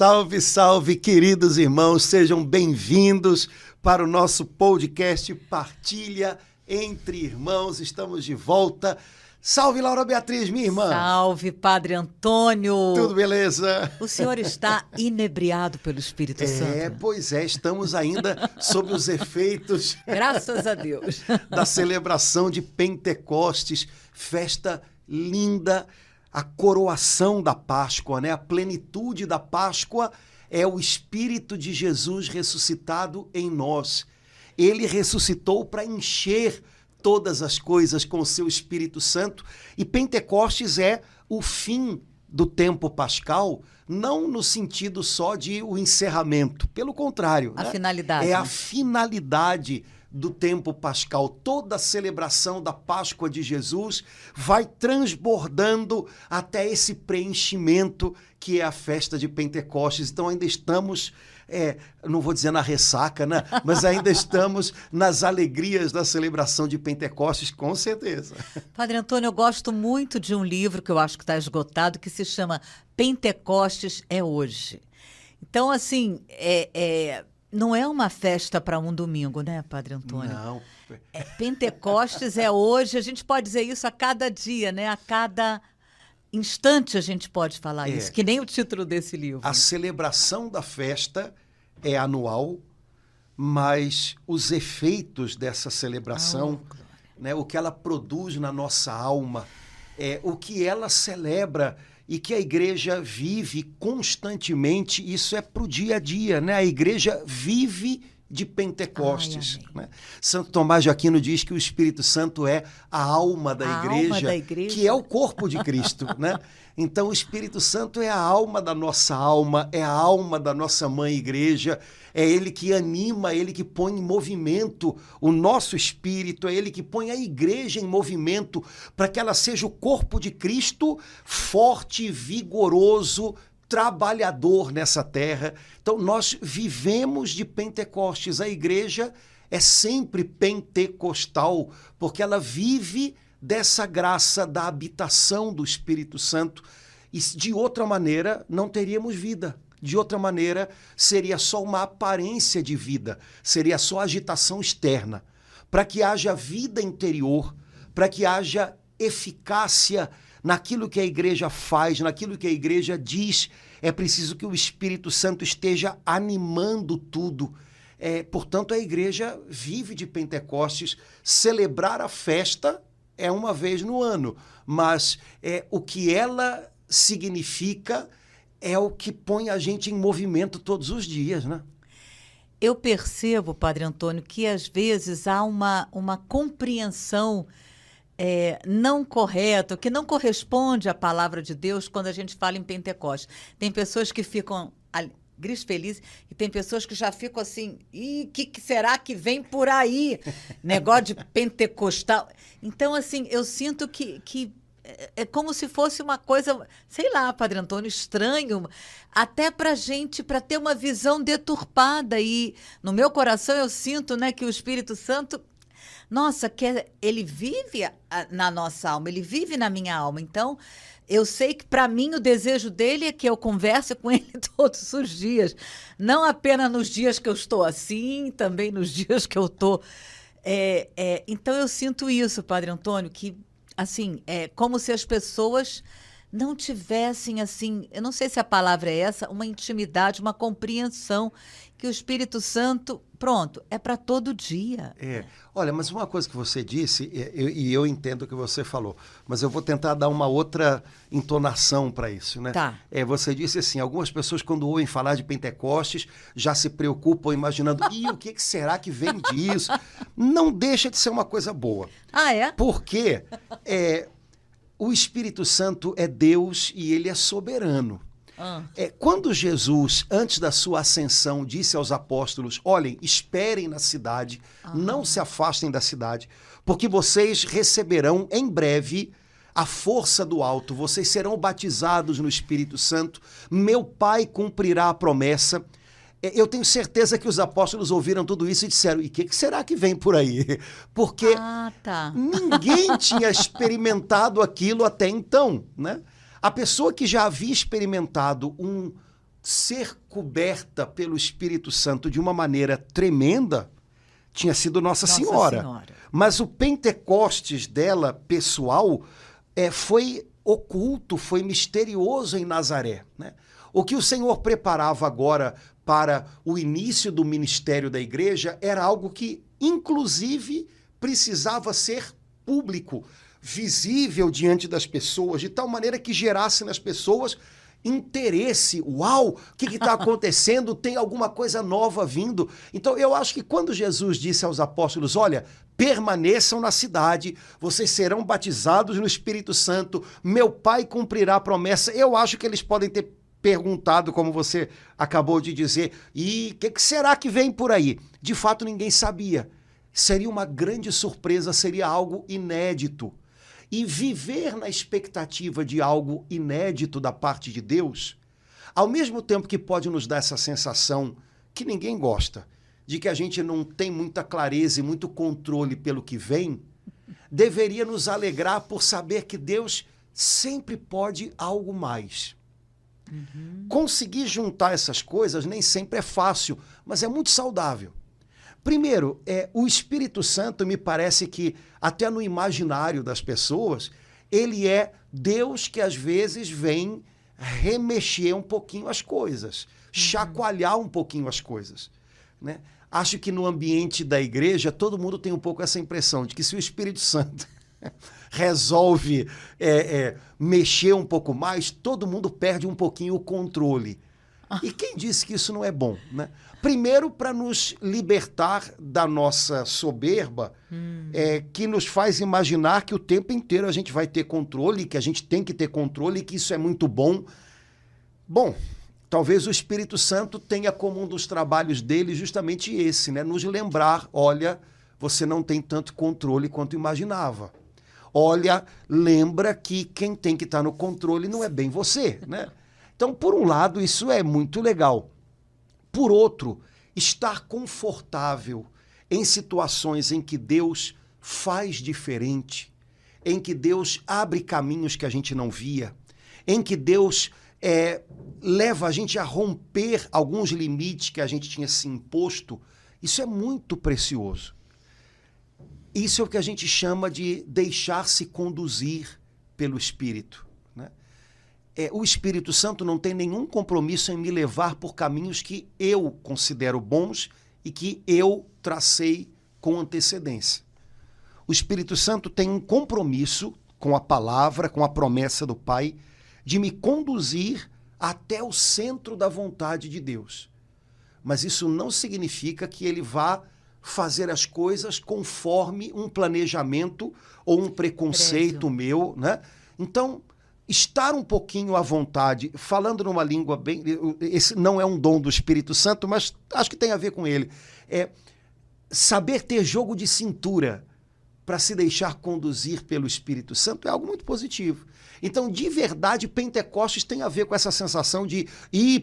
Salve, salve, queridos irmãos, sejam bem-vindos para o nosso podcast Partilha Entre Irmãos. Estamos de volta. Salve, Laura Beatriz, minha irmã. Salve, Padre Antônio. Tudo beleza? O senhor está inebriado pelo Espírito Santo. Pois é, estamos ainda sob os efeitos... Graças a Deus. ...da celebração de Pentecostes, festa linda, a coroação da Páscoa, né? A plenitude da Páscoa é o Espírito de Jesus ressuscitado em nós. Ele ressuscitou para encher todas as coisas com o seu Espírito Santo, e Pentecostes é o fim do tempo pascal, não no sentido só de o encerramento, pelo contrário. A né? finalidade. É a finalidade do tempo pascal. Toda a celebração da Páscoa de Jesus vai transbordando até esse preenchimento que é a festa de Pentecostes. Então ainda estamos, não vou dizer na ressaca, né? Mas ainda estamos nas alegrias da celebração de Pentecostes, com certeza. Padre Antônio, eu gosto muito de um livro que eu acho que está esgotado, que se chama Pentecostes é Hoje. Então, assim, não é uma festa para um domingo, né, Padre Antônio? Não. Pentecostes é hoje, a gente pode dizer isso a cada dia, né? A cada instante a gente pode falar isso, que nem o título desse livro. A celebração da festa é anual, mas os efeitos dessa celebração, né, o que ela produz na nossa alma, o que ela celebra e que a igreja vive constantemente, isso é para o dia a dia, né? A igreja vive de Pentecostes. Né? Santo Tomás de Aquino diz que o Espírito Santo é a alma da igreja, que é o corpo de Cristo. Né? Então o Espírito Santo é a alma da nossa alma, é a alma da nossa mãe igreja, é ele que anima, é ele que põe em movimento o nosso espírito, é ele que põe a igreja em movimento para que ela seja o corpo de Cristo, forte, vigoroso, trabalhador nessa terra. Então nós vivemos de Pentecostes. A igreja é sempre pentecostal, porque ela vive dessa graça da habitação do Espírito Santo. E de outra maneira não teríamos vida. De outra maneira seria só uma aparência de vida, seria só agitação externa. Para que haja vida interior, para que haja eficácia naquilo que a igreja faz, naquilo que a igreja diz, é preciso que o Espírito Santo esteja animando tudo. Portanto, a igreja vive de Pentecostes. Celebrar a festa é uma vez no ano, mas o que ela significa é o que põe a gente em movimento todos os dias, né? Eu percebo, Padre Antônio, que às vezes há uma compreensão não correto, que não corresponde à palavra de Deus quando a gente fala em Pentecostes. Tem pessoas que ficam alegres, felizes, e tem pessoas que já ficam assim, o que será que vem por aí? Negócio de pentecostal. Então, assim, eu sinto que é como se fosse uma coisa, sei lá, Padre Antônio, estranho, até para gente, para ter uma visão deturpada. E no meu coração eu sinto, né, que o Espírito Santo... Nossa, ele vive na nossa alma, ele vive na minha alma. Então, eu sei que para mim o desejo dele é que eu converse com ele todos os dias. Não apenas nos dias que eu estou assim, também nos dias que eu estou... Então, eu sinto isso, Padre Antônio, que, assim, é como se as pessoas não tivessem, assim, eu não sei se a palavra é essa, uma intimidade, uma compreensão que o Espírito Santo, pronto, é para todo dia. Olha, mas uma coisa que você disse, e eu entendo o que você falou, mas eu vou tentar dar uma outra entonação para isso, né? Tá. Você disse assim, algumas pessoas quando ouvem falar de Pentecostes já se preocupam imaginando, o que será que vem disso? Não deixa de ser uma coisa boa. Ah, é? Porque o Espírito Santo é Deus e ele é soberano. Quando Jesus, antes da sua ascensão, disse aos apóstolos, olhem, esperem na cidade, não se afastem da cidade, porque vocês receberão em breve a força do alto, vocês serão batizados no Espírito Santo, meu Pai cumprirá a promessa. Eu tenho certeza que os apóstolos ouviram tudo isso e disseram, e o que será que vem por aí? Porque ninguém tinha experimentado aquilo até então, né? A pessoa que já havia experimentado ser coberta pelo Espírito Santo de uma maneira tremenda tinha sido Nossa Senhora. Mas o Pentecostes dela, pessoal, foi oculto, foi misterioso em Nazaré, né? O que o Senhor preparava agora para o início do ministério da igreja era algo que, inclusive, precisava ser público, visível diante das pessoas, de tal maneira que gerasse nas pessoas interesse. Uau, o que está acontecendo? Tem alguma coisa nova vindo? Então, eu acho que quando Jesus disse aos apóstolos, olha, permaneçam na cidade, vocês serão batizados no Espírito Santo, meu Pai cumprirá a promessa, eu acho que eles podem ter perguntado, como você acabou de dizer, e o que será que vem por aí? De fato, ninguém sabia. Seria uma grande surpresa, seria algo inédito. E viver na expectativa de algo inédito da parte de Deus, ao mesmo tempo que pode nos dar essa sensação que ninguém gosta, de que a gente não tem muita clareza e muito controle pelo que vem, deveria nos alegrar por saber que Deus sempre pode algo mais. Conseguir juntar essas coisas nem sempre é fácil, mas é muito saudável. Primeiro, o Espírito Santo me parece que, até no imaginário das pessoas, ele é Deus que às vezes vem remexer um pouquinho as coisas, chacoalhar um pouquinho as coisas, né? Acho que no ambiente da igreja todo mundo tem um pouco essa impressão de que se o Espírito Santo resolve mexer um pouco mais, todo mundo perde um pouquinho o controle. E quem disse que isso não é bom, né? Primeiro, para nos libertar da nossa soberba, que nos faz imaginar que o tempo inteiro a gente vai ter controle, que a gente tem que ter controle e que isso é muito bom. Bom, talvez o Espírito Santo tenha como um dos trabalhos dele justamente esse, né? Nos lembrar, olha, você não tem tanto controle quanto imaginava. Olha, lembra que quem tem que estar no controle não é bem você, né? Então, por um lado, isso é muito legal. Por outro, estar confortável em situações em que Deus faz diferente, em que Deus abre caminhos que a gente não via, em que Deus leva a gente a romper alguns limites que a gente tinha se imposto, isso é muito precioso. Isso é o que a gente chama de deixar-se conduzir pelo Espírito, né? O Espírito Santo não tem nenhum compromisso em me levar por caminhos que eu considero bons e que eu tracei com antecedência. O Espírito Santo tem um compromisso com a palavra, com a promessa do Pai, de me conduzir até o centro da vontade de Deus. Mas isso não significa que ele vá fazer as coisas conforme um planejamento ou um preconceito meu, né? Então, estar um pouquinho à vontade, falando numa língua bem... Esse não é um dom do Espírito Santo, mas acho que tem a ver com ele. Saber ter jogo de cintura para se deixar conduzir pelo Espírito Santo é algo muito positivo. Então, de verdade, Pentecostes tem a ver com essa sensação de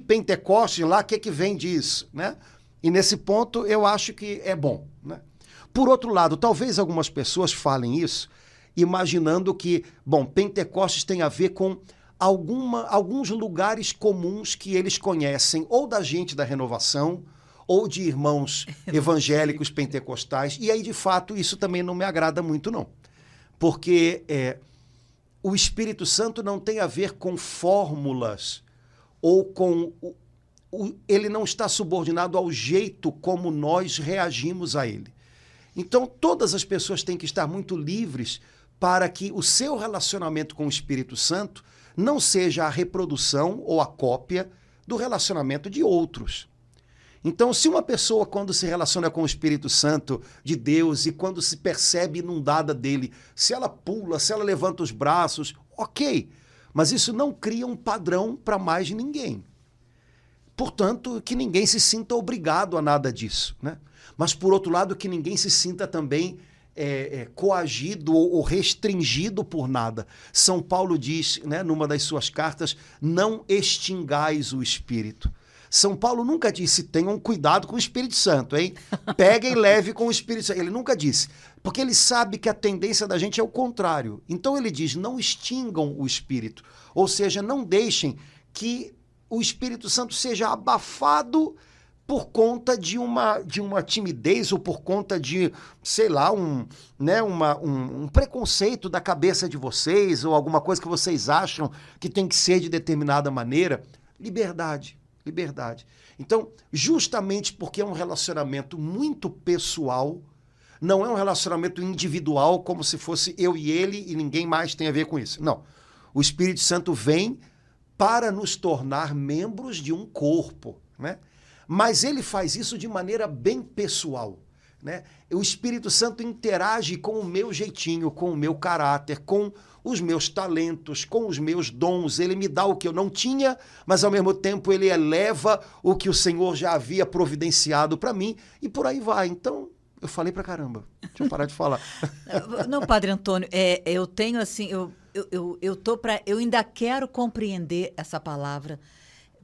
Pentecostes lá, o que vem disso, né? E nesse ponto eu acho que é bom, né? Por outro lado, talvez algumas pessoas falem isso imaginando que, bom, Pentecostes tem a ver com alguns lugares comuns que eles conhecem, ou da gente da renovação, ou de irmãos evangélicos pentecostais, e aí, de fato, isso também não me agrada muito, não. Porque o Espírito Santo não tem a ver com fórmulas, ou com... ele não está subordinado ao jeito como nós reagimos a ele. Então, todas as pessoas têm que estar muito livres para que o seu relacionamento com o Espírito Santo não seja a reprodução ou a cópia do relacionamento de outros. Então, se uma pessoa, quando se relaciona com o Espírito Santo de Deus e quando se percebe inundada dele, se ela pula, se ela levanta os braços, ok, mas isso não cria um padrão para mais de ninguém. Portanto, que ninguém se sinta obrigado a nada disso, né? Mas, por outro lado, que ninguém se sinta também coagido ou restringido por nada. São Paulo diz, né, numa das suas cartas, não extingais o Espírito. São Paulo nunca disse, tenham cuidado com o Espírito Santo, hein? Peguem leve com o Espírito Santo. Ele nunca disse, porque ele sabe que a tendência da gente é o contrário. Então ele diz, não extingam o Espírito. Ou seja, não deixem que o Espírito Santo seja abafado por conta de uma timidez ou por conta de, sei lá, um preconceito da cabeça de vocês ou alguma coisa que vocês acham que tem que ser de determinada maneira. Liberdade, liberdade. Então, justamente porque é um relacionamento muito pessoal, não é um relacionamento individual como se fosse eu e ele e ninguém mais tem a ver com isso. Não. O Espírito Santo vem para nos tornar membros de um corpo, né? Mas ele faz isso de maneira bem pessoal, né? O Espírito Santo interage com o meu jeitinho, com o meu caráter, com os meus talentos, com os meus dons. Ele me dá o que eu não tinha, mas ao mesmo tempo ele eleva o que o Senhor já havia providenciado para mim e por aí vai. Então, eu falei pra caramba. Deixa eu parar de falar. Não, Padre Antônio, eu tenho assim, eu ainda quero compreender essa palavra.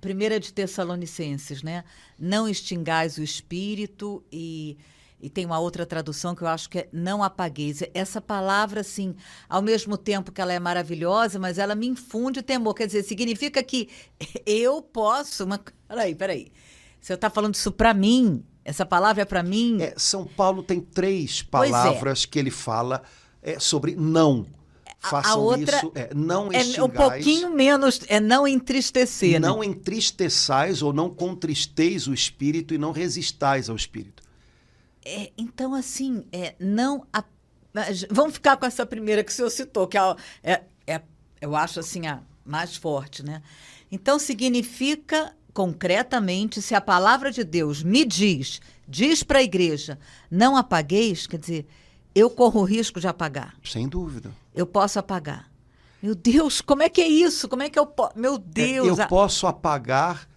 Primeira de Tessalonicenses, né? Não extingais o espírito e tem uma outra tradução que eu acho que é não apagueis. Essa palavra, assim, ao mesmo tempo que ela é maravilhosa, mas ela me infunde temor. Quer dizer, significa que eu posso... Peraí. Você está falando isso para mim? Essa palavra é para mim? São Paulo tem 3 palavras que ele fala sobre não. Façam a outra isso, não extingais. Um pouquinho menos, não entristecer. Não né? entristeçais ou não contristeis o espírito e não resistais ao espírito. Então, assim, vamos ficar com essa primeira que o senhor citou, que eu acho assim, a mais forte, né? Então, significa, concretamente, se a palavra de Deus me diz para a igreja, não apagueis, quer dizer, eu corro o risco de apagar. Sem dúvida. Eu posso apagar. Meu Deus, como é que é isso? Como é que eu posso... Meu Deus! Eu posso apagar...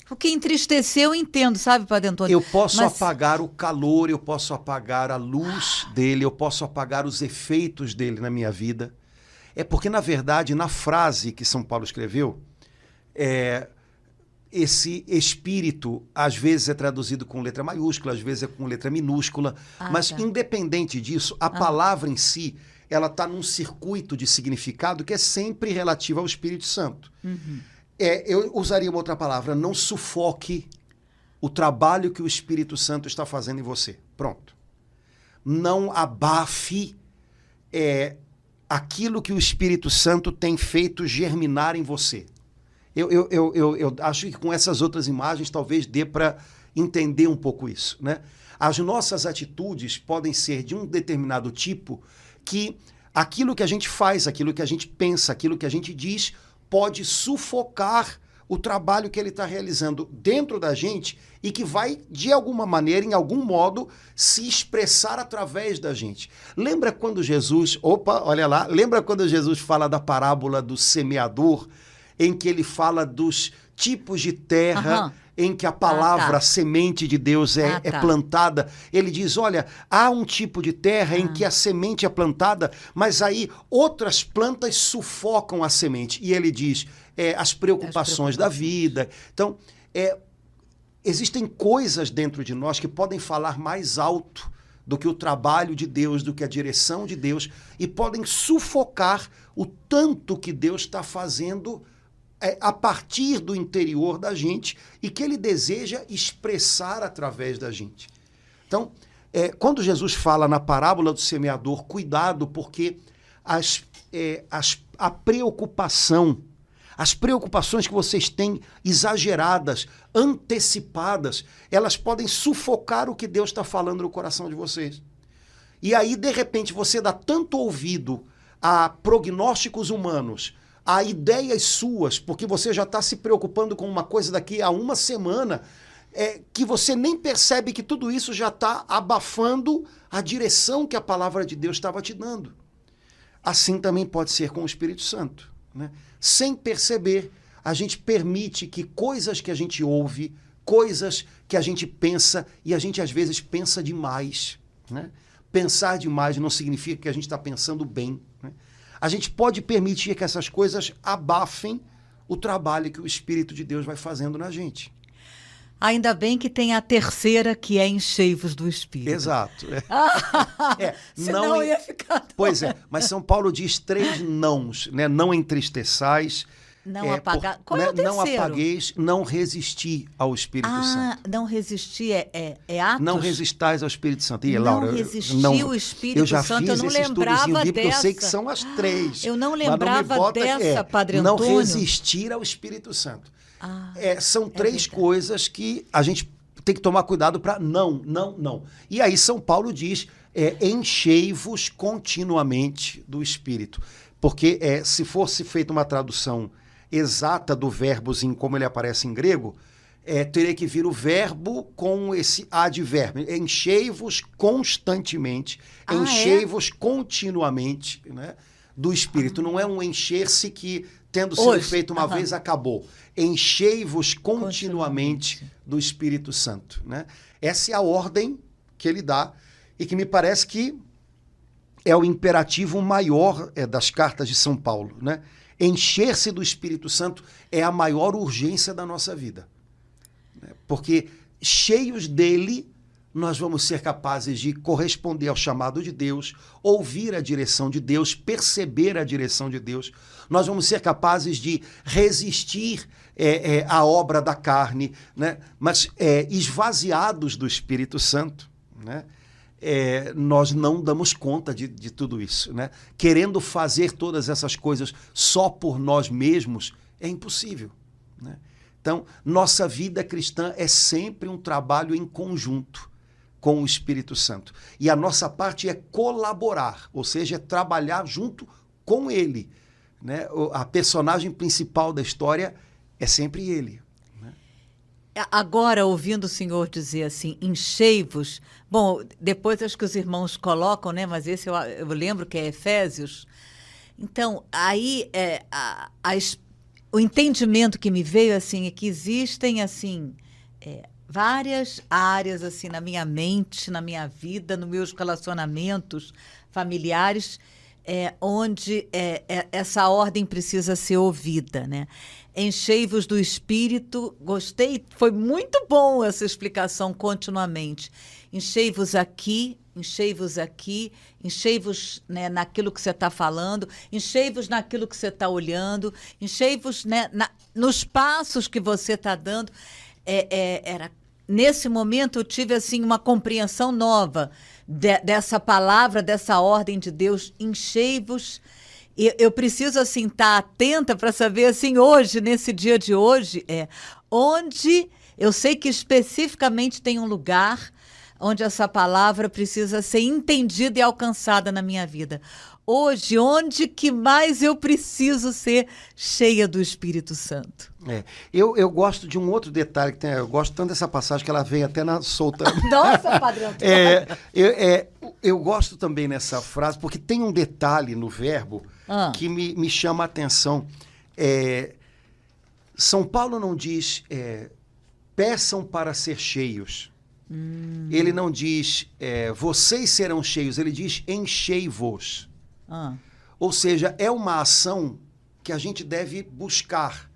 O que entristeceu, eu entendo, sabe, Padre Antônio? Eu posso apagar o calor, eu posso apagar a luz dele, eu posso apagar os efeitos dele na minha vida. Porque, na verdade, na frase que São Paulo escreveu, esse espírito, às vezes é traduzido com letra maiúscula, às vezes é com letra minúscula, mas independente disso, a palavra em si, ela está num circuito de significado que é sempre relativo ao Espírito Santo. Uhum. Eu usaria uma outra palavra, não sufoque o trabalho que o Espírito Santo está fazendo em você. Pronto. Não abafe aquilo que o Espírito Santo tem feito germinar em você. Eu acho que com essas outras imagens talvez dê para entender um pouco isso, né? As nossas atitudes podem ser de um determinado tipo que aquilo que a gente faz, aquilo que a gente pensa, aquilo que a gente diz pode sufocar o trabalho que ele está realizando dentro da gente e que vai, de alguma maneira, em algum modo, se expressar através da gente. Lembra quando Jesus... Lembra quando Jesus fala da parábola do semeador, em que ele fala dos tipos de terra em que a palavra, a semente de Deus é plantada. Ele diz, olha, há um tipo de terra em que a semente é plantada, mas aí outras plantas sufocam a semente. E ele diz, as preocupações da vida. Então, existem coisas dentro de nós que podem falar mais alto do que o trabalho de Deus, do que a direção de Deus, e podem sufocar o tanto que Deus está fazendo a partir do interior da gente e que ele deseja expressar através da gente. Então, quando Jesus fala na parábola do semeador, cuidado, porque a preocupação, as preocupações que vocês têm exageradas, antecipadas, elas podem sufocar o que Deus está falando no coração de vocês. E aí, de repente, você dá tanto ouvido a prognósticos humanos, a ideias suas, porque você já está se preocupando com uma coisa daqui a uma semana, que você nem percebe que tudo isso já está abafando a direção que a palavra de Deus estava te dando. Assim também pode ser com o Espírito Santo, né? Sem perceber, a gente permite que coisas que a gente ouve, coisas que a gente pensa, e a gente às vezes pensa demais, né? Pensar demais não significa que a gente está pensando bem, né? A gente pode permitir que essas coisas abafem o trabalho que o Espírito de Deus vai fazendo na gente. Ainda bem que tem a terceira, que é enchei-vos do Espírito. Exato. Senão ia ficar... Pois é, mas São Paulo diz 3 nãos, né? Não entristeçais, Não apagar. Qual é o terceiro? Não apagueis, não resistir ao Espírito Santo. Não resistir é Atos? Não resistais ao Espírito Santo. E, não Laura, resistir ao Espírito Santo, eu não lembrava dessa. Eu sei que são as 3. Eu não lembrava dessa, Padre Antônio. Não resistir ao Espírito Santo. São 3 coisas que a gente tem que tomar cuidado para não. E aí São Paulo diz, enchei-vos continuamente do Espírito. Porque se fosse feita uma tradução exata do verbozinho como ele aparece em grego, teria que vir o verbo com esse advérbio. Enchei-vos constantemente, enchei-vos continuamente, né, do Espírito. Não é um encher-se que, tendo sido feito uma vez, acabou. Enchei-vos continuamente do Espírito Santo. Né? Essa é a ordem que ele dá e que me parece que é o imperativo maior das cartas de São Paulo, né? Encher-se do Espírito Santo é a maior urgência da nossa vida. Porque cheios dele, nós vamos ser capazes de corresponder ao chamado de Deus, ouvir a direção de Deus, perceber a direção de Deus. Nós vamos ser capazes de resistir à obra da carne, né? Mas esvaziados do Espírito Santo, né? Nós não damos conta de tudo isso, né? Querendo fazer todas essas coisas só por nós mesmos é impossível, né? Então, nossa vida cristã é sempre um trabalho em conjunto com o Espírito Santo. E a nossa parte é colaborar, ou seja, é trabalhar junto com ele, né? A personagem principal da história é sempre ele. Agora, ouvindo o senhor dizer assim, enchei-vos, bom, depois acho que os irmãos colocam, né? Mas esse eu lembro que é Efésios. Então, aí o entendimento que me veio assim é que existem assim várias áreas assim na minha mente, na minha vida, nos meus relacionamentos familiares, onde essa ordem precisa ser ouvida, né? Enchei-vos do Espírito. Gostei, foi muito bom essa explicação continuamente. Enchei-vos aqui, enchei-vos, né, naquilo que você está falando, enchei-vos naquilo que você está olhando, enchei-vos, né, nos passos que você está dando. Nesse momento eu tive assim, uma compreensão nova dessa palavra, dessa ordem de Deus, enchei-vos. Eu preciso assim estar atenta para saber assim hoje, nesse dia de hoje, onde eu sei que especificamente tem um lugar onde essa palavra precisa ser entendida e alcançada na minha vida. Hoje, onde que mais eu preciso ser cheia do Espírito Santo? Eu gosto de um outro detalhe que tem. Eu gosto tanto dessa passagem que ela vem até solta. Nossa, Padre Antônio! Eu gosto também nessa frase, porque tem um detalhe no verbo que me chama a atenção. São Paulo não diz peçam para ser cheios. Ele não diz vocês serão cheios, ele diz enchei-vos. Ou seja, é uma ação que a gente deve buscar.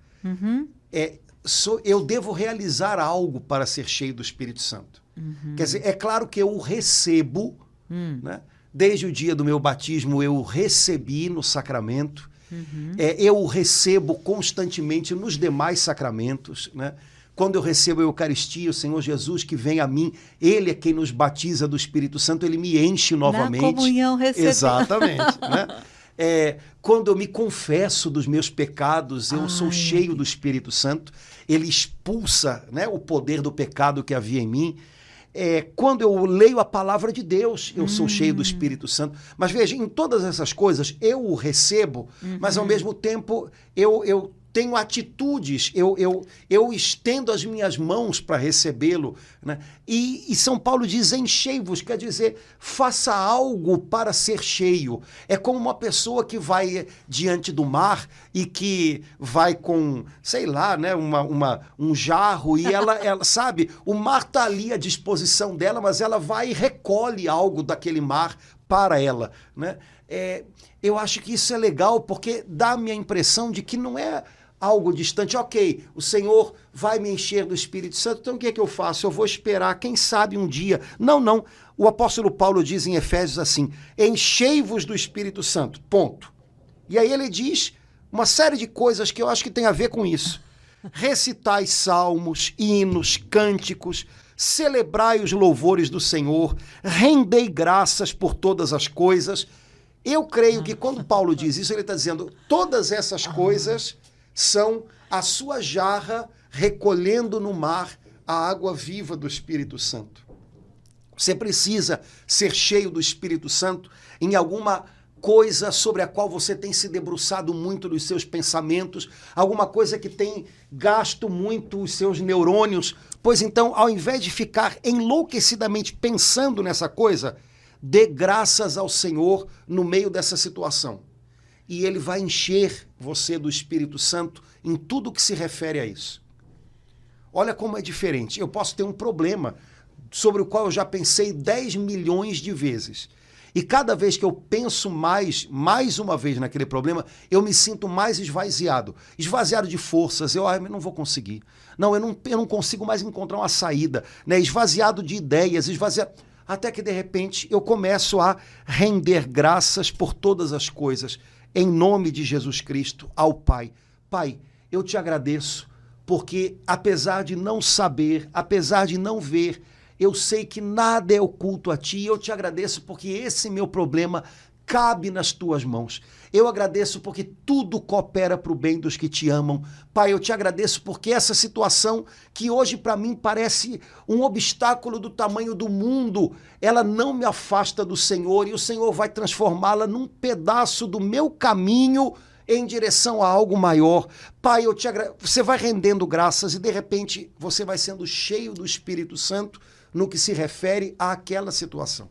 Eu devo realizar algo para ser cheio do Espírito Santo. Quer dizer, é claro que eu o recebo, né? Desde o dia do meu batismo eu o recebi no sacramento, eu o recebo constantemente nos demais sacramentos, né? Quando eu recebo a Eucaristia, o Senhor Jesus que vem a mim, Ele é quem nos batiza do Espírito Santo, Ele me enche novamente. Na comunhão recebida. Exatamente, né? Quando eu me confesso dos meus pecados, eu sou cheio do Espírito Santo, Ele expulsa, né, o poder do pecado que havia em mim. Quando eu leio a palavra de Deus, eu sou cheio do Espírito Santo. Mas veja, em todas essas coisas, eu o recebo, mas ao mesmo tempo eu tenho atitudes, eu estendo as minhas mãos para recebê-lo, né? E São Paulo diz enchei-vos, quer dizer, faça algo para ser cheio. É como uma pessoa que vai diante do mar e que vai com, sei lá, né, um jarro e ela sabe, o mar está ali à disposição dela, mas ela vai e recolhe algo daquele mar para ela, né? Eu acho que isso é legal porque dá-me a impressão de que não é algo distante. Ok, o Senhor vai me encher do Espírito Santo, então o que é que eu faço? Eu vou esperar, quem sabe um dia. Não. O apóstolo Paulo diz em Efésios assim, enchei-vos do Espírito Santo, ponto. E aí ele diz, uma série de coisas que eu acho que tem a ver com isso. Recitai salmos, hinos, cânticos, celebrai os louvores do Senhor, rendei graças por todas as coisas. Eu creio que quando Paulo diz isso, ele está dizendo todas essas coisas são a sua jarra recolhendo no mar a água viva do Espírito Santo. Você precisa ser cheio do Espírito Santo em alguma coisa sobre a qual você tem se debruçado muito nos seus pensamentos, alguma coisa que tem gasto muito os seus neurônios. Pois então, ao invés de ficar enlouquecidamente pensando nessa coisa, dê graças ao Senhor no meio dessa situação. E ele vai encher você do Espírito Santo em tudo que se refere a isso. Olha como é diferente. Eu posso ter um problema sobre o qual eu já pensei 10 milhões de vezes. E cada vez que eu penso mais uma vez naquele problema, eu me sinto mais esvaziado. Esvaziado de forças. Eu não vou conseguir. Não, eu não consigo mais encontrar uma saída. Né? Esvaziado de ideias, esvaziado... Até que, de repente, eu começo a render graças por todas as coisas, em nome de Jesus Cristo, ao Pai. Pai, eu te agradeço, porque apesar de não saber, apesar de não ver, eu sei que nada é oculto a ti, e eu te agradeço porque esse meu problema cabe nas tuas mãos. Eu agradeço porque tudo coopera para o bem dos que te amam. Pai, eu te agradeço porque essa situação que hoje para mim parece um obstáculo do tamanho do mundo, ela não me afasta do Senhor e o Senhor vai transformá-la num pedaço do meu caminho em direção a algo maior. Pai, eu te agradeço. Você vai rendendo graças e de repente você vai sendo cheio do Espírito Santo no que se refere àquela situação.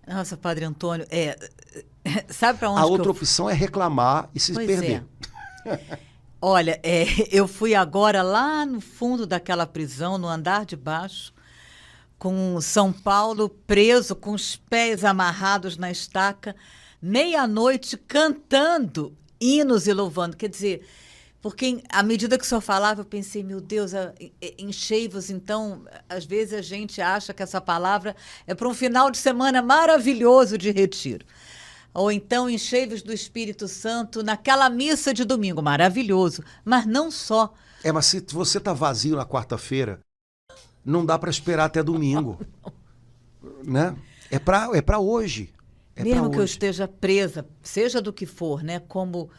Nossa, Padre Antônio, sabe para onde a outra opção é reclamar e se perder. Olha, eu fui agora lá no fundo daquela prisão, no andar de baixo, com São Paulo preso, com os pés amarrados na estaca, meia-noite cantando hinos e louvando. Quer dizer, porque à medida que o senhor falava, eu pensei, meu Deus, enchei-vos. Então, às vezes a gente acha que essa palavra é para um final de semana maravilhoso de retiro. Ou então, enchei-vos do Espírito Santo naquela missa de domingo, maravilhoso. Mas não só. Mas se você está vazio na quarta-feira, não dá para esperar até domingo. Né? É para hoje. Mesmo que eu esteja presa, seja do que for, né? Como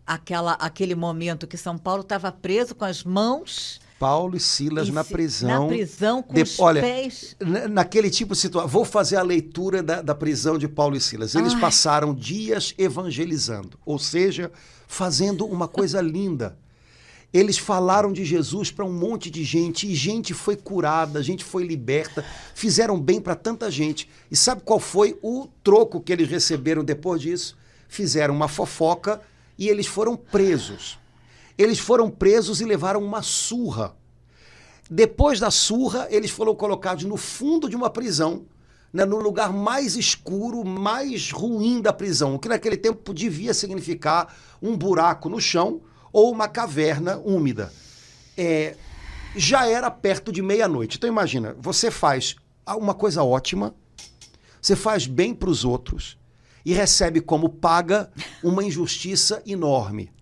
aquele momento que São Paulo estava preso com as mãos... Paulo e Silas na prisão. Na prisão, com os pés... Naquele tipo de situação... Vou fazer a leitura da prisão de Paulo e Silas. Eles passaram dias evangelizando, ou seja, fazendo uma coisa linda. Eles falaram de Jesus para um monte de gente, e gente foi curada, gente foi liberta, fizeram bem para tanta gente. E sabe qual foi o troco que eles receberam depois disso? Fizeram uma fofoca e eles foram presos. Eles foram presos e levaram uma surra. Depois da surra, eles foram colocados no fundo de uma prisão, né, no lugar mais escuro, mais ruim da prisão, o que naquele tempo devia significar um buraco no chão ou uma caverna úmida. Já era perto de meia-noite. Então imagina, você faz uma coisa ótima, você faz bem para os outros e recebe como paga uma injustiça enorme.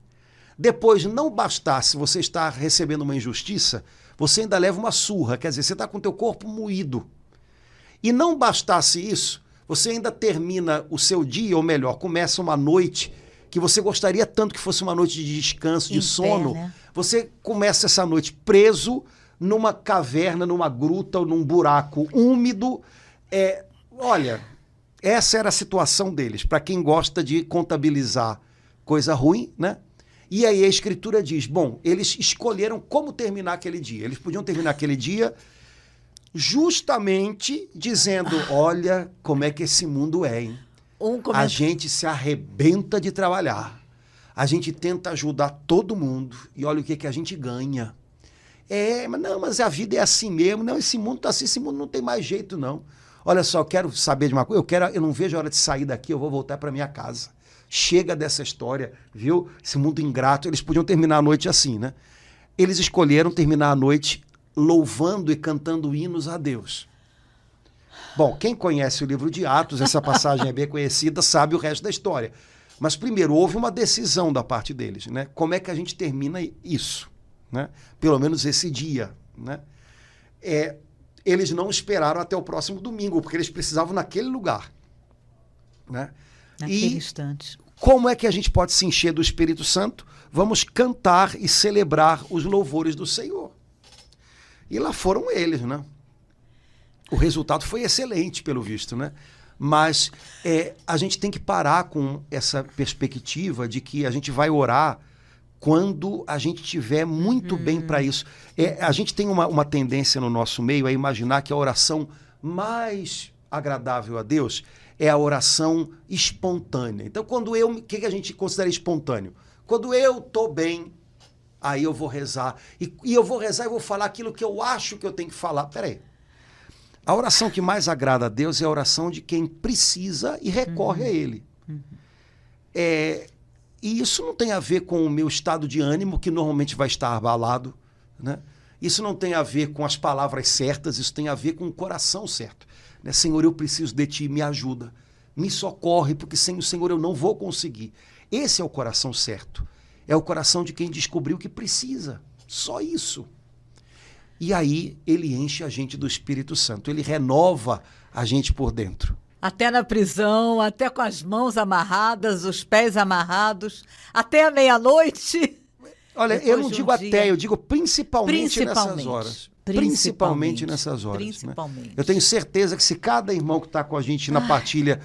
Depois, não bastasse você estar recebendo uma injustiça, você ainda leva uma surra, quer dizer, você está com o teu corpo moído. E não bastasse isso, você ainda termina o seu dia, ou melhor, começa uma noite que você gostaria tanto que fosse uma noite de descanso, de sono. Né? Você começa essa noite preso numa caverna, numa gruta ou num buraco úmido. Olha, essa era a situação deles, para quem gosta de contabilizar coisa ruim, né? E aí a Escritura diz, bom, eles escolheram como terminar aquele dia. Eles podiam terminar aquele dia justamente dizendo, olha como é que esse mundo é, hein? A gente se arrebenta de trabalhar. A gente tenta ajudar todo mundo e olha o que a gente ganha. Mas a vida é assim mesmo. Não, esse mundo tá assim, esse mundo não tem mais jeito, não. Olha só, eu quero saber de uma coisa, eu não vejo a hora de sair daqui, eu vou voltar para minha casa. Chega dessa história, viu? Esse mundo ingrato. Eles podiam terminar a noite assim, né? Eles escolheram terminar a noite louvando e cantando hinos a Deus. Bom, quem conhece o livro de Atos, essa passagem é bem conhecida, sabe o resto da história. Mas primeiro, houve uma decisão da parte deles, né? Como é que a gente termina isso, né? Pelo menos esse dia, né? Eles não esperaram até o próximo domingo, porque eles precisavam naquele lugar, né? Naquele instante. Como é que a gente pode se encher do Espírito Santo? Vamos cantar e celebrar os louvores do Senhor. E lá foram eles, né? O resultado foi excelente, pelo visto, né? Mas a gente tem que parar com essa perspectiva de que a gente vai orar quando a gente estiver muito bem para isso. A gente tem uma tendência no nosso meio a imaginar que a oração mais agradável a Deus é a oração espontânea. Então, o que a gente considera espontâneo? Quando eu estou bem, aí eu vou rezar. E eu vou rezar e vou falar aquilo que eu acho que eu tenho que falar. Peraí. A oração que mais agrada a Deus é a oração de quem precisa e recorre a Ele. E isso não tem a ver com o meu estado de ânimo, que normalmente vai estar abalado, né? Isso não tem a ver com as palavras certas, isso tem a ver com o coração certo, né? Senhor, eu preciso de Ti, me ajuda, me socorre, porque sem o Senhor eu não vou conseguir. Esse é o coração certo. É o coração de quem descobriu que precisa. Só isso. E aí ele enche a gente do Espírito Santo. Ele renova a gente por dentro. Até na prisão, até com as mãos amarradas, os pés amarrados, até a meia-noite. Olha, eu não digo até, eu digo principalmente nessas horas. Principalmente nessas horas. Principalmente. Né? Eu tenho certeza que se cada irmão que está com a gente na partilha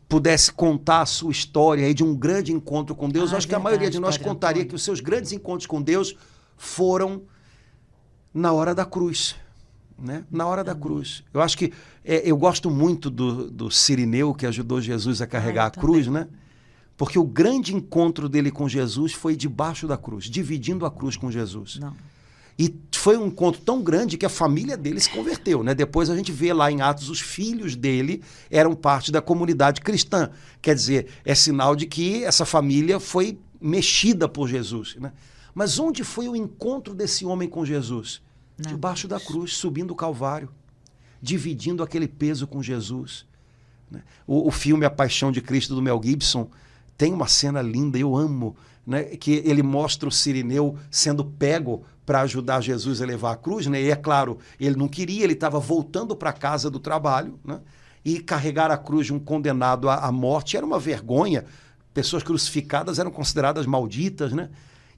pudesse contar a sua história aí de um grande encontro com Deus, eu acho que a maioria de nós contaria que os seus grandes encontros com Deus foram na hora da cruz. Né? Na hora da cruz. Eu acho que eu gosto muito do Cirineu, que ajudou Jesus a carregar a cruz, né? Porque o grande encontro dele com Jesus foi debaixo da cruz, dividindo a cruz com Jesus. Não. E foi um encontro tão grande que a família dele se converteu, né? Depois a gente vê lá em Atos, os filhos dele eram parte da comunidade cristã. Quer dizer, é sinal de que essa família foi mexida por Jesus, né? Mas onde foi o encontro desse homem com Jesus? Debaixo da cruz, subindo o Calvário, dividindo aquele peso com Jesus. Né? O filme A Paixão de Cristo, do Mel Gibson, tem uma cena linda, eu amo, né? Que ele mostra o Cirineu sendo pego para ajudar Jesus a levar a cruz, né? E é claro, ele não queria, ele estava voltando para a casa do trabalho, né? E carregar a cruz de um condenado à morte era uma vergonha. Pessoas crucificadas eram consideradas malditas, né?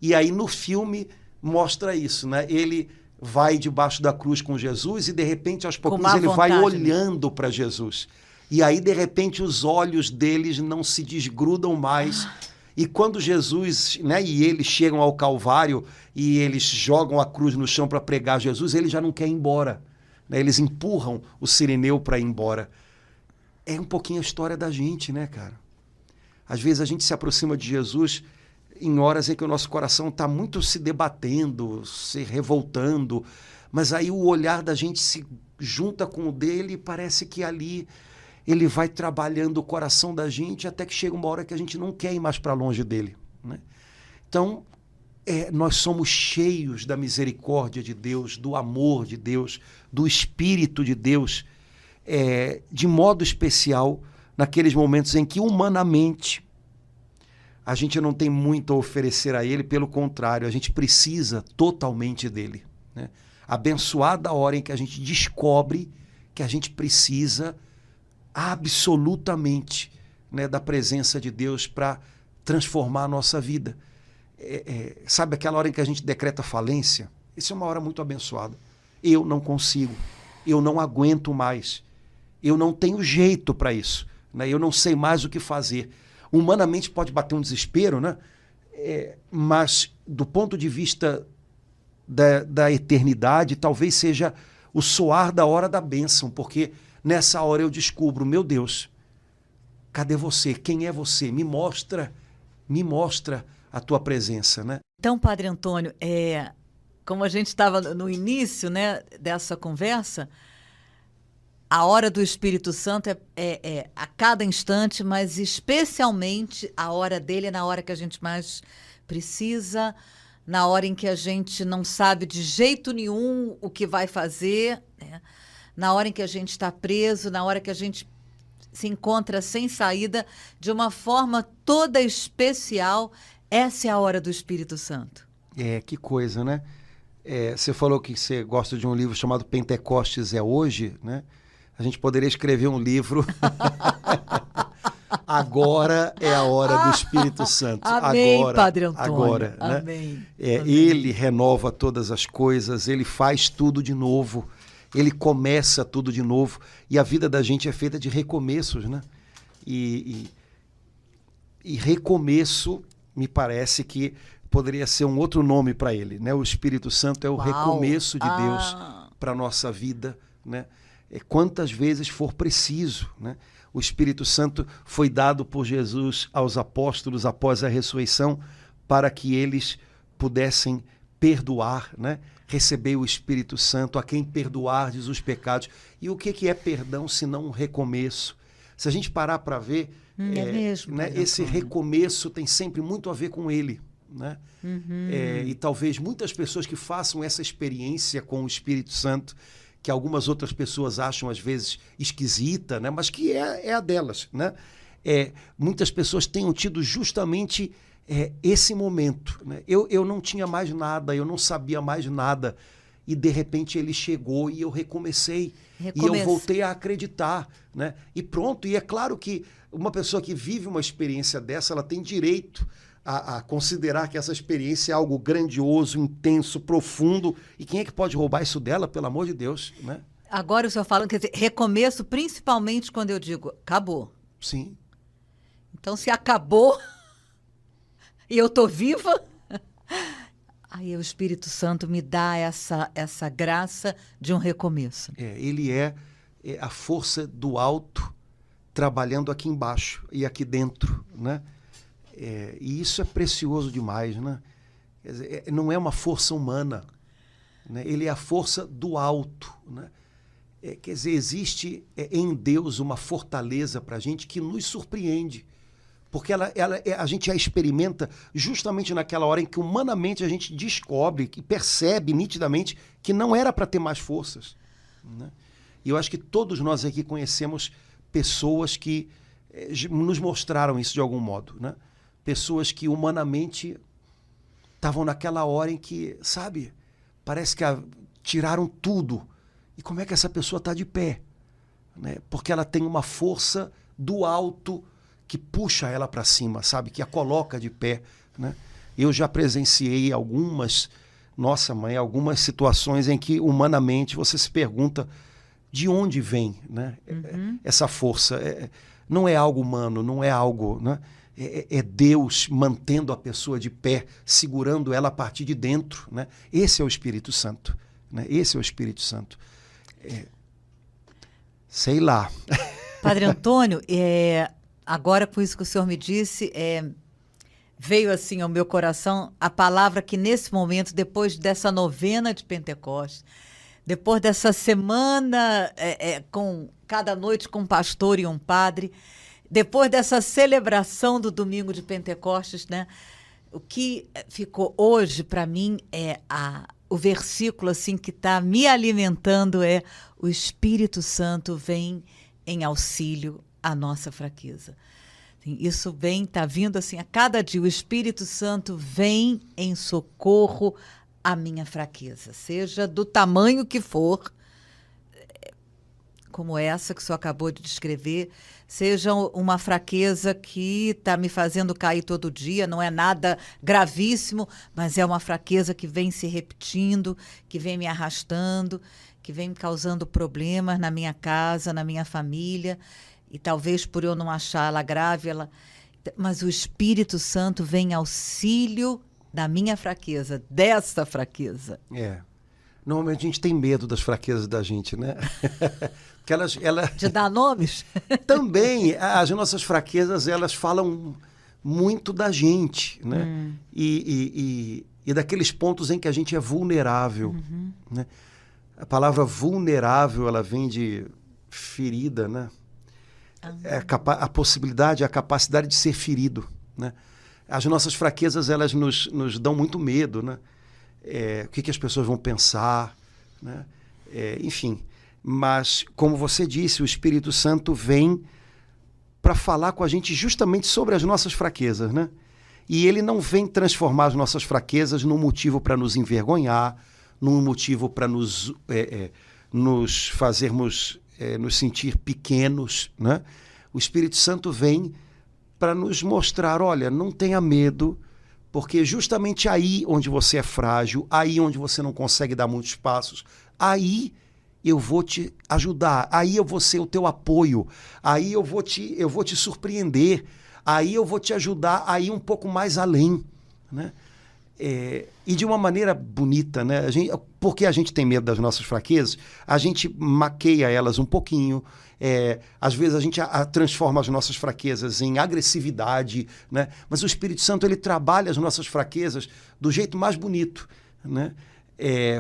E aí no filme mostra isso, né? Ele vai debaixo da cruz com Jesus e de repente aos pouquinhos ele vai olhando para Jesus. E aí de repente os olhos deles não se desgrudam mais. E quando Jesus, né, e eles chegam ao Calvário e eles jogam a cruz no chão para pregar Jesus, ele já não quer ir embora, né? Eles empurram o Cirineu para ir embora. É um pouquinho a história da gente, né, cara? Às vezes a gente se aproxima de Jesus em horas em que o nosso coração está muito se debatendo, se revoltando, mas aí o olhar da gente se junta com o dele e parece que ali ele vai trabalhando o coração da gente até que chega uma hora que a gente não quer ir mais para longe dele, né? Então, nós somos cheios da misericórdia de Deus, do amor de Deus, do Espírito de Deus, de modo especial naqueles momentos em que humanamente a gente não tem muito a oferecer a Ele, pelo contrário, a gente precisa totalmente dEle, né? Abençoada a hora em que a gente descobre que a gente precisa absolutamente, né, da presença de Deus para transformar a nossa vida. Sabe aquela hora em que a gente decreta falência? Isso é uma hora muito abençoada. Eu não consigo, eu não aguento mais, eu não tenho jeito para isso, né? Eu não sei mais o que fazer. Humanamente pode bater um desespero, né? Mas do ponto de vista da eternidade, talvez seja o soar da hora da bênção, porque nessa hora eu descubro, meu Deus, cadê você? Quem é você? Me mostra a tua presença, né? Então, Padre Antônio, como a gente estava no início, né, dessa conversa, a hora do Espírito Santo é a cada instante, mas especialmente a hora dele é na hora que a gente mais precisa, na hora em que a gente não sabe de jeito nenhum o que vai fazer, né? Na hora em que a gente está preso, na hora que a gente se encontra sem saída de uma forma toda especial. Essa é a hora do Espírito Santo. Que coisa, né? Você falou que você gosta de um livro chamado Pentecostes é Hoje, né? A gente poderia escrever um livro. Agora é a hora do Espírito Santo. Amém, agora, Padre Antônio. Agora, né? Amém. Amém. Ele renova todas as coisas, ele faz tudo de novo, ele começa tudo de novo. E a vida da gente é feita de recomeços, né? E recomeço, me parece que poderia ser um outro nome para ele, né? O Espírito Santo é o recomeço de Deus para a nossa vida, né? Quantas vezes for preciso, né? O Espírito Santo foi dado por Jesus aos apóstolos após a ressurreição para que eles pudessem perdoar, né? Receber o Espírito Santo a quem perdoardes os pecados. E o que é perdão se não um recomeço? Se a gente parar para ver, mesmo, né, esse recomeço tem sempre muito a ver com ele, né? E talvez muitas pessoas que façam essa experiência com o Espírito Santo, que algumas outras pessoas acham às vezes esquisita, né? Mas que é a delas, né? Muitas pessoas tenham tido justamente esse momento, né? Eu não tinha mais nada, eu não sabia mais nada, e de repente ele chegou e eu recomecei. E eu voltei a acreditar, né? E pronto, e é claro que uma pessoa que vive uma experiência dessa, ela tem direito a considerar que essa experiência é algo grandioso, intenso, profundo. E quem é que pode roubar isso dela, pelo amor de Deus, né? Agora o senhor fala, quer dizer, recomeço principalmente quando eu digo acabou. Sim. Então, se acabou e eu estou viva, aí o Espírito Santo me dá essa graça de um recomeço. Ele é a força do alto trabalhando aqui embaixo e aqui dentro, né? E isso é precioso demais, né? Quer dizer, não é uma força humana, né? Ele é a força do alto, né? Quer dizer, existe em Deus uma fortaleza para a gente que nos surpreende, porque a gente a experimenta justamente naquela hora em que humanamente a gente descobre, que percebe nitidamente que não era para ter mais forças, né? E eu acho que todos nós aqui conhecemos pessoas que nos mostraram isso de algum modo, né? Pessoas que humanamente estavam naquela hora em que, sabe, parece que tiraram tudo. E como é que essa pessoa está de pé? Né? Porque ela tem uma força do alto que puxa ela para cima, sabe? Que a coloca de pé, né? Eu já presenciei algumas situações em que humanamente você se pergunta de onde vem, né? Essa força. Não é algo humano, não é algo, né? É Deus mantendo a pessoa de pé, segurando ela a partir de dentro, né? Esse é o Espírito Santo, né? Esse é o Espírito Santo. Sei lá. Padre Antônio, agora com isso que o senhor me disse, veio assim ao meu coração a palavra que nesse momento, depois dessa novena de Pentecostes, depois dessa semana com cada noite com um pastor e um padre, depois dessa celebração do domingo de Pentecostes, né? O que ficou hoje para mim o versículo assim que está me alimentando o Espírito Santo vem em auxílio à nossa fraqueza. Isso está vindo assim a cada dia. O Espírito Santo vem em socorro à minha fraqueza, seja do tamanho que for, como essa que o senhor acabou de descrever, seja uma fraqueza que está me fazendo cair todo dia, não é nada gravíssimo, mas é uma fraqueza que vem se repetindo, que vem me arrastando, que vem me causando problemas na minha casa, na minha família, e talvez por eu não achar ela grave, mas o Espírito Santo vem em auxílio da minha fraqueza, dessa fraqueza. Normalmente a gente tem medo das fraquezas da gente, né? Porque de dar nomes? Também, as nossas fraquezas, elas falam muito da gente, né? E daqueles pontos em que a gente é vulnerável, né? A palavra vulnerável, ela vem de ferida, né? A possibilidade, a capacidade de ser ferido, né? As nossas fraquezas, elas nos dão muito medo, né? O que as pessoas vão pensar, né? Enfim, mas como você disse, o Espírito Santo vem para falar com a gente justamente sobre as nossas fraquezas, né? E ele não vem transformar as nossas fraquezas num motivo para nos envergonhar, num motivo para nos fazermos nos sentir pequenos, né? O Espírito Santo vem para nos mostrar, olha, não tenha medo, porque justamente aí onde você é frágil, aí onde você não consegue dar muitos passos, aí eu vou te ajudar, aí eu vou ser o teu apoio, aí eu vou te surpreender, aí eu vou te ajudar a ir um pouco mais além, né? E de uma maneira bonita, né? Porque a gente tem medo das nossas fraquezas, a gente maqueia elas um pouquinho, às vezes a gente transforma as nossas fraquezas em agressividade, né? Mas o Espírito Santo, ele trabalha as nossas fraquezas do jeito mais bonito, né?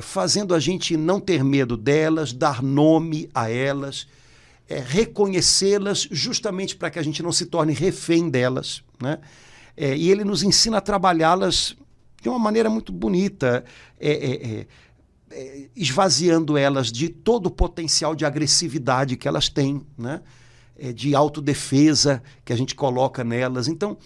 Fazendo a gente não ter medo delas, dar nome a elas, reconhecê-las justamente para que a gente não se torne refém delas, né? E ele nos ensina a trabalhá-las de uma maneira muito bonita, esvaziando elas de todo o potencial de agressividade que elas têm, né? De autodefesa que a gente coloca nelas. Então,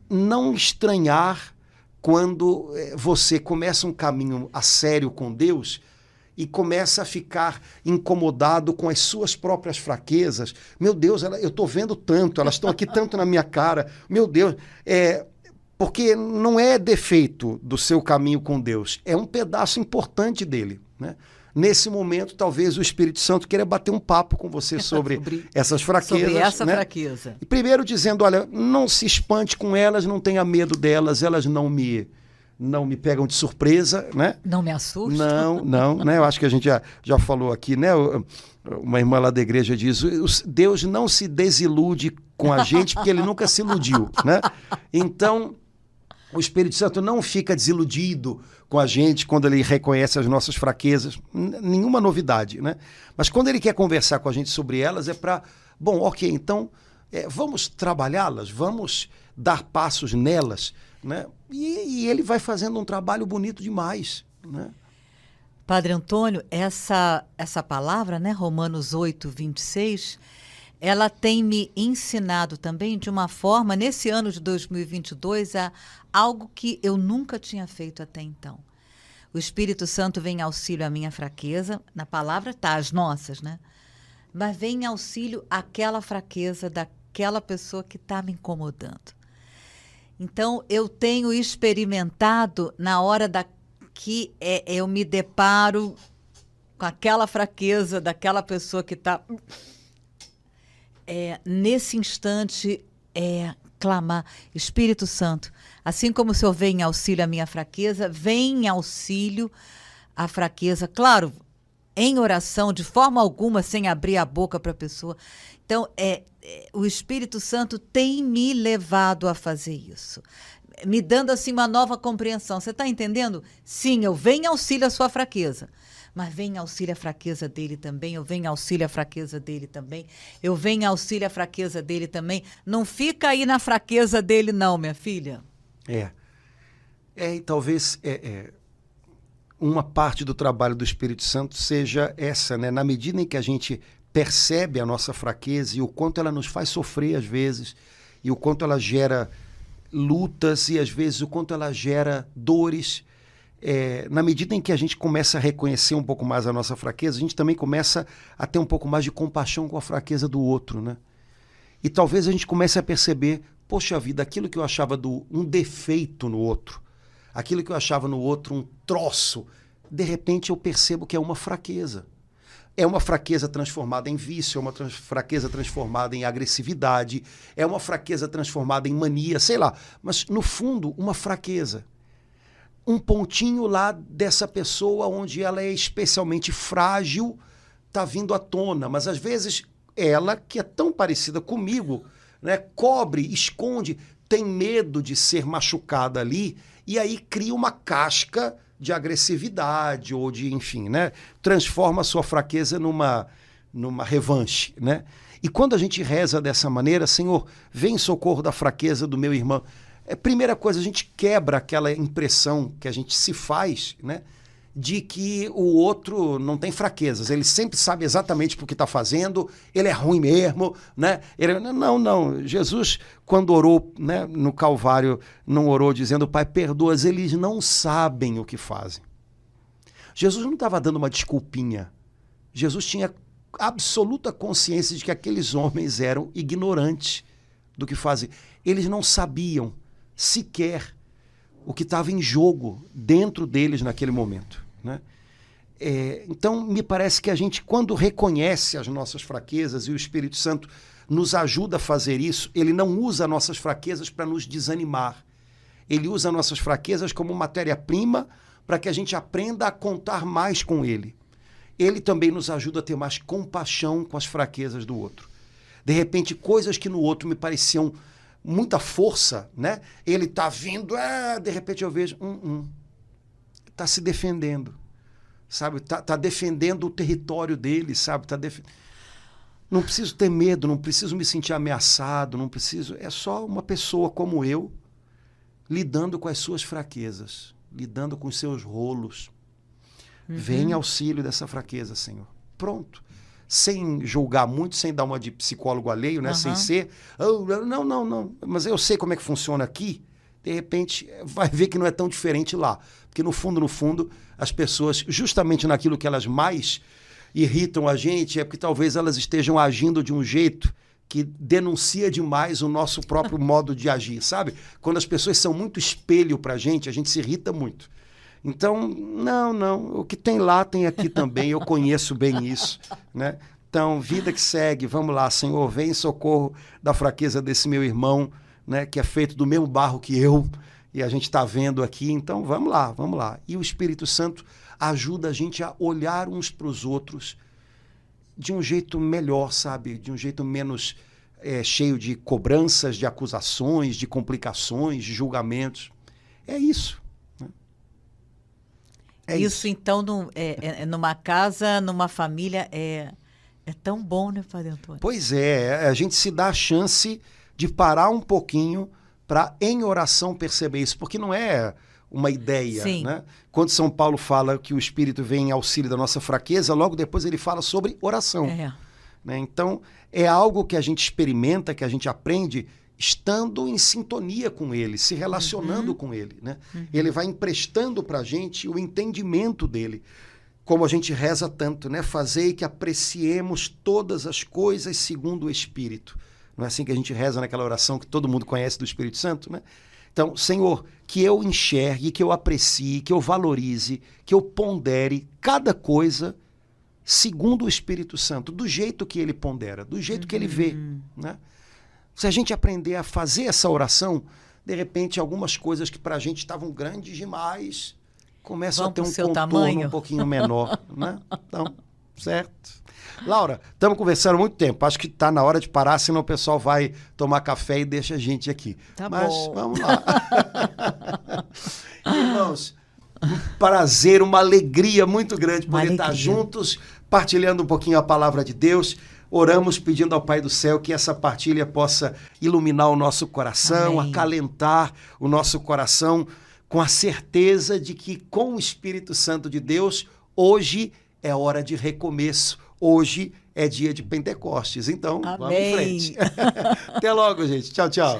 não estranhar quando você começa um caminho a sério com Deus e começa a ficar incomodado com as suas próprias fraquezas. Meu Deus, eu estou vendo tanto, elas estão aqui tanto na minha cara. Meu Deus, porque não é defeito do seu caminho com Deus, é um pedaço importante dele, né? Nesse momento, talvez o Espírito Santo queira bater um papo com você sobre essas fraquezas. Sobre essa, né? Fraqueza. E primeiro dizendo, olha, não se espante com elas, não tenha medo delas, elas não me pegam de surpresa, né? Não me assustam. Não, né? Eu acho que a gente já falou aqui, né? Uma irmã lá da igreja diz, Deus não se desilude com a gente porque ele nunca se iludiu, né? Então, o Espírito Santo não fica desiludido com a gente quando ele reconhece as nossas fraquezas, nenhuma novidade, né? Mas quando ele quer conversar com a gente sobre elas é para, bom, ok, então vamos trabalhá-las, vamos dar passos nelas, né? E ele vai fazendo um trabalho bonito demais, né? Padre Antônio, essa palavra, né, Romanos 8, 26, ela tem me ensinado também de uma forma, nesse ano de 2022, a algo que eu nunca tinha feito até então. O Espírito Santo vem em auxílio à minha fraqueza, na palavra tá, as nossas, né? Mas vem em auxílio àquela fraqueza daquela pessoa que está me incomodando. Então, eu tenho experimentado na hora que eu me deparo com aquela fraqueza daquela pessoa que está... nesse instante, clamar, Espírito Santo, assim como o Senhor vem em auxílio à minha fraqueza, vem em auxílio à fraqueza, claro, em oração, de forma alguma, sem abrir a boca para a pessoa. Então, o Espírito Santo tem me levado a fazer isso, me dando assim uma nova compreensão. Você está entendendo? Sim, eu venho em auxílio à sua fraqueza, mas vem em auxílio à fraqueza dele também, eu venho em auxílio à fraqueza dele também, eu venho em auxílio à fraqueza dele também. Não fica aí na fraqueza dele não, minha filha. E talvez uma parte do trabalho do Espírito Santo seja essa, né? Na medida em que a gente percebe a nossa fraqueza e o quanto ela nos faz sofrer às vezes, e o quanto ela gera lutas e às vezes o quanto ela gera dores, na medida em que a gente começa a reconhecer um pouco mais a nossa fraqueza, a gente também começa a ter um pouco mais de compaixão com a fraqueza do outro, né? E talvez a gente comece a perceber, poxa vida, aquilo que eu achava um defeito no outro, aquilo que eu achava no outro um troço, de repente eu percebo que é uma fraqueza. É uma fraqueza transformada em vício, é uma fraqueza transformada em agressividade, é uma fraqueza transformada em mania, sei lá. Mas, no fundo, uma fraqueza. Um pontinho lá dessa pessoa onde ela é especialmente frágil, está vindo à tona. Mas, às vezes, ela, que é tão parecida comigo, né, cobre, esconde, tem medo de ser machucada ali, e aí cria uma casca de agressividade ou de, enfim, né, transforma a sua fraqueza numa revanche, né? E quando a gente reza dessa maneira, Senhor, vem em socorro da fraqueza do meu irmão, primeira coisa, a gente quebra aquela impressão que a gente se faz, né, de que o outro não tem fraquezas. Ele sempre sabe exatamente o que está fazendo, ele é ruim mesmo, né? Não. Jesus, quando orou, né, no Calvário, não orou dizendo, Pai, perdoa-os, eles não sabem o que fazem. Jesus não estava dando uma desculpinha. Jesus tinha absoluta consciência de que aqueles homens eram ignorantes do que fazem. Eles não sabiam sequer o que estava em jogo dentro deles naquele momento, né? Então, me parece que a gente, quando reconhece as nossas fraquezas e o Espírito Santo nos ajuda a fazer isso, ele não usa nossas fraquezas para nos desanimar. Ele usa nossas fraquezas como matéria-prima para que a gente aprenda a contar mais com ele. Ele também nos ajuda a ter mais compaixão com as fraquezas do outro. De repente, coisas que no outro me pareciam muita força, né? Ele está vindo, de repente eu vejo, está se defendendo, sabe? Tá defendendo o território dele, sabe? Não preciso ter medo, não preciso me sentir ameaçado, não preciso. É só uma pessoa como eu lidando com as suas fraquezas, lidando com os seus rolos. Vem em auxílio dessa fraqueza, Senhor. Pronto. Sem julgar muito, sem dar uma de psicólogo alheio, né? Sem ser, não, mas eu sei como é que funciona aqui, de repente vai ver que não é tão diferente lá. Porque no fundo, as pessoas, justamente naquilo que elas mais irritam a gente, é porque talvez elas estejam agindo de um jeito que denuncia demais o nosso próprio modo de agir, sabe? Quando as pessoas são muito espelho pra gente, a gente se irrita muito. Então, não, o que tem lá tem aqui também, eu conheço bem isso, né? Então, vida que segue, vamos lá, Senhor, vem em socorro da fraqueza desse meu irmão, né, que é feito do mesmo barro que eu, e a gente está vendo aqui, então vamos lá. E o Espírito Santo ajuda a gente a olhar uns para os outros de um jeito melhor, sabe? De um jeito menos cheio de cobranças, de acusações, de complicações, de julgamentos. É isso. Isso, então, numa casa, numa família, é tão bom, né, Padre Antônio? Pois é, a gente se dá a chance de parar um pouquinho para, em oração, perceber isso, porque não é uma ideia, né? Quando São Paulo fala que o Espírito vem em auxílio da nossa fraqueza, logo depois ele fala sobre oração. Né? Então, é algo que a gente experimenta, que a gente aprende estando em sintonia com ele, se relacionando com ele, né? Ele vai emprestando para a gente o entendimento dele, como a gente reza tanto, né? Fazei que apreciemos todas as coisas segundo o Espírito. Não é assim que a gente reza naquela oração que todo mundo conhece do Espírito Santo, né? Então, Senhor, que eu enxergue, que eu aprecie, que eu valorize, que eu pondere cada coisa segundo o Espírito Santo, do jeito que ele pondera, do jeito que ele vê, né? Se a gente aprender a fazer essa oração, de repente algumas coisas que para a gente estavam grandes demais começam a ter um contorno tamanho. Um pouquinho menor, né? Então, certo. Laura, estamos conversando há muito tempo. Acho que está na hora de parar, senão o pessoal vai tomar café e deixa a gente aqui. Mas vamos lá. Irmãos, um prazer, uma alegria muito grande poder estar juntos, partilhando um pouquinho a palavra de Deus. Oramos pedindo ao Pai do Céu que essa partilha possa iluminar o nosso coração, acalentar o nosso coração com a certeza de que com o Espírito Santo de Deus, hoje é hora de recomeço, hoje é dia de Pentecostes. Então, vamos em frente. Até logo, gente. Tchau, tchau.